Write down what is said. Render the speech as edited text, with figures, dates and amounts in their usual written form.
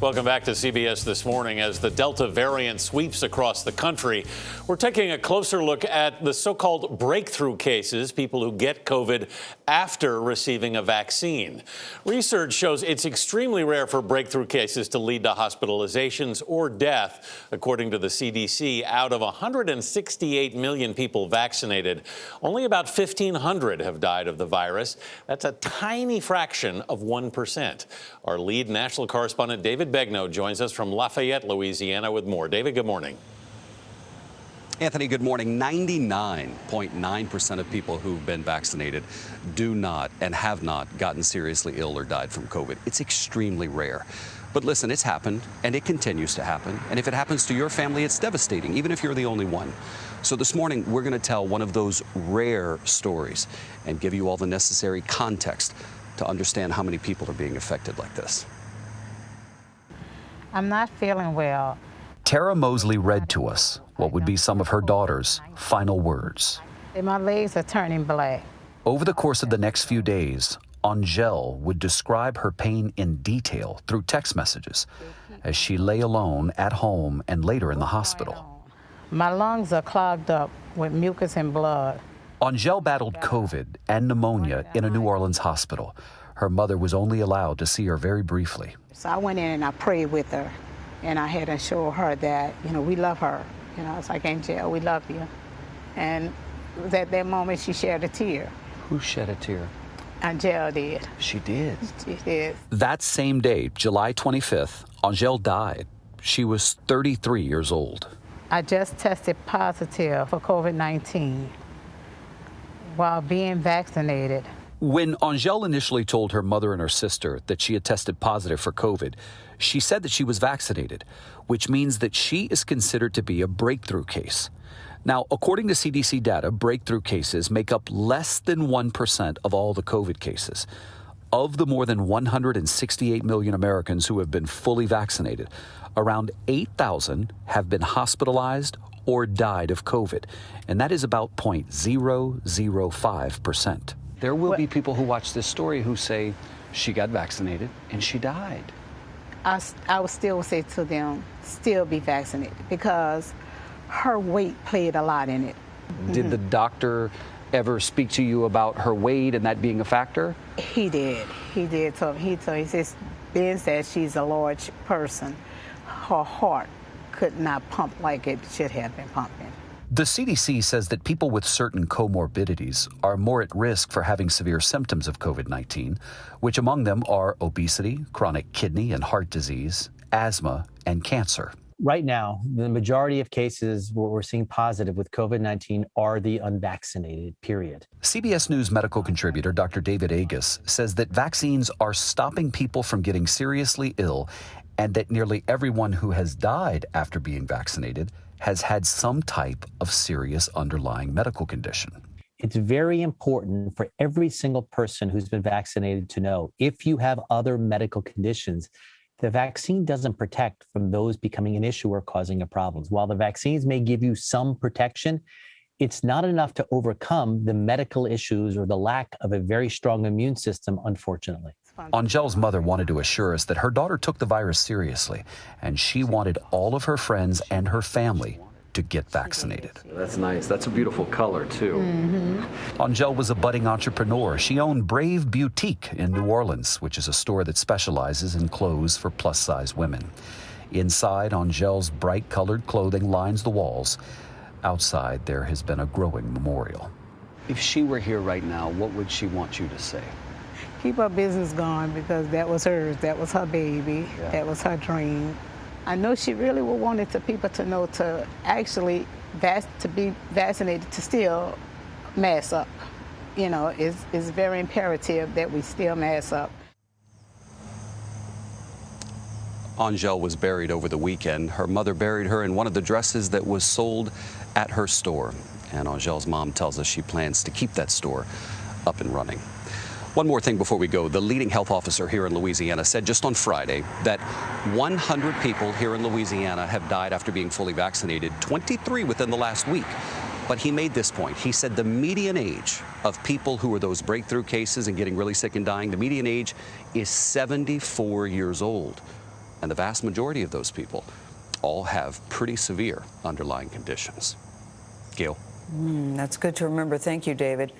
Welcome back to CBS This Morning. As the Delta variant sweeps across the country, we're taking a closer look at the so-called breakthrough cases, people who get COVID after receiving a vaccine. Research shows it's extremely rare for breakthrough cases to lead to hospitalizations or death. According to the CDC, out of 168 million people vaccinated, only about 1,500 have died of the virus. That's a tiny fraction of 1%. Our lead national correspondent, David Begnaud, joins us from Lafayette, Louisiana, with more. David, good morning. Anthony, good morning. 99.9% of people who've been vaccinated do not and have not gotten seriously ill or died from COVID. It's extremely rare. But listen, it's happened, and it continues to happen. And if it happens to your family, it's devastating, even if you're the only one. So this morning, we're going to tell one of those rare stories and give you all the necessary context to understand how many people are being affected like this. I'm not feeling well. Tara Mosley read to us what would be some of her daughter's final words. My legs are turning black. Over the course of the next few days, Angelle would describe her pain in detail through text messages as she lay alone at home and later in the hospital. My lungs are clogged up with mucus and blood. Angelle battled COVID and pneumonia in a New Orleans hospital. Her mother was only allowed to see her very briefly. So I went in and I prayed with her, and I had to show her that, we love her. It's like, Angelle, we love you. And at that moment, she shed a tear. Who shed a tear? Angelle did. She did? She did. That same day, July 25th, Angelle died. She was 33 years old. I just tested positive for COVID-19 while being vaccinated. When Angelle initially told her mother and her sister that she had tested positive for COVID, she said that she was vaccinated, which means that she is considered to be a breakthrough case. Now, according to CDC data, breakthrough cases make up less than 1% of all the COVID cases. Of the more than 168 million Americans who have been fully vaccinated, around 8,000 have been hospitalized or died of COVID, and that is about 0.005%. There will be people who watch this story who say she got vaccinated and she died. I would still say to them, still be vaccinated, because her weight played a lot in it. Did the doctor ever speak to you about her weight and that being a factor? He did. He says, Ben says she's a large person. Her heart could not pump like it should have been pumping. The CDC says that people with certain comorbidities are more at risk for having severe symptoms of COVID-19, which among them are obesity, chronic kidney and heart disease, asthma, and cancer. Right now, the majority of cases where we're seeing positive with COVID-19 are the unvaccinated, period. CBS News medical contributor Dr. David Agus says that vaccines are stopping people from getting seriously ill, and that nearly everyone who has died after being vaccinated has had some type of serious underlying medical condition. It's very important for every single person who's been vaccinated to know if you have other medical conditions, the vaccine doesn't protect from those becoming an issue or causing a problem. While the vaccines may give you some protection, it's not enough to overcome the medical issues or the lack of a very strong immune system, unfortunately. Angelle's mother wanted to assure us that her daughter took the virus seriously, and she wanted all of her friends and her family to get vaccinated. That's nice. That's a beautiful color, too. Angelle was a budding entrepreneur. She owned Brave Boutique in New Orleans, which is a store that specializes in clothes for plus-size women. Inside, Angelle's bright-colored clothing lines the walls. Outside, there has been a growing memorial. If she were here right now, what would she want you to say? Keep her business going, because that was hers. That was her baby. Yeah. That was her dream. I know she really would want it to people to know to actually to be vaccinated, to still mask up. It's very imperative that we still mask up. Angelle was buried over the weekend. Her mother buried her in one of the dresses that was sold at her store. And Angelle's mom tells us she plans to keep that store up and running. One more thing before we go. The leading health officer here in Louisiana said just on Friday that 100 people here in Louisiana have died after being fully vaccinated, 23 within the last week. But he made this point. He said the median age of people who are those breakthrough cases and getting really sick and dying, the median age is 74 years old. And the vast majority of those people all have pretty severe underlying conditions. Gayle? That's good to remember. Thank you, David.